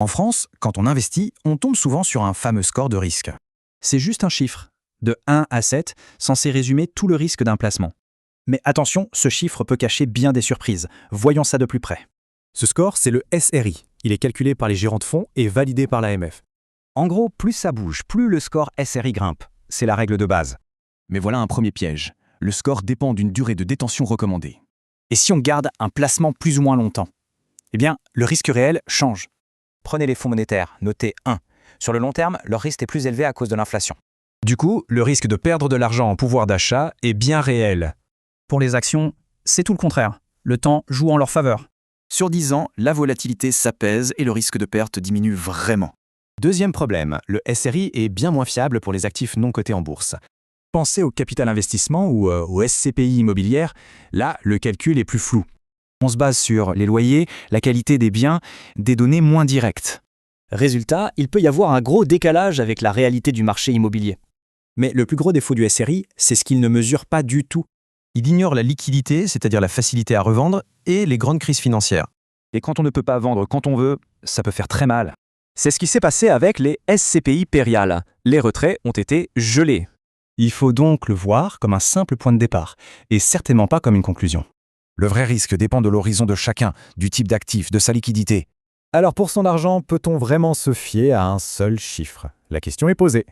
En France, quand on investit, on tombe souvent sur un fameux score de risque. C'est juste un chiffre, de 1 à 7, censé résumer tout le risque d'un placement. Mais attention, ce chiffre peut cacher bien des surprises. Voyons ça de plus près. Ce score, c'est le SRI. Il est calculé par les gérants de fonds et validé par l'AMF. En gros, plus ça bouge, plus le score SRI grimpe. C'est la règle de base. Mais voilà un premier piège. Le score dépend d'une durée de détention recommandée. Et si on garde un placement plus ou moins longtemps? Eh bien, le risque réel change. Prenez les fonds monétaires, notez 1. Sur le long terme, leur risque est plus élevé à cause de l'inflation. Du coup, le risque de perdre de l'argent en pouvoir d'achat est bien réel. Pour les actions, c'est tout le contraire. Le temps joue en leur faveur. Sur 10 ans, la volatilité s'apaise et le risque de perte diminue vraiment. Deuxième problème, le SRI est bien moins fiable pour les actifs non cotés en bourse. Pensez au capital investissement ou au SCPI immobilière, là, le calcul est plus flou. On se base sur les loyers, la qualité des biens, des données moins directes. Résultat, il peut y avoir un gros décalage avec la réalité du marché immobilier. Mais le plus gros défaut du SRI, c'est ce qu'il ne mesure pas du tout. Il ignore la liquidité, c'est-à-dire la facilité à revendre, et les grandes crises financières. Et quand on ne peut pas vendre quand on veut, ça peut faire très mal. C'est ce qui s'est passé avec les SCPI périales. Les retraits ont été gelés. Il faut donc le voir comme un simple point de départ, et certainement pas comme une conclusion. Le vrai risque dépend de l'horizon de chacun, du type d'actif, de sa liquidité. Alors pour son argent, peut-on vraiment se fier à un seul chiffre? La question est posée.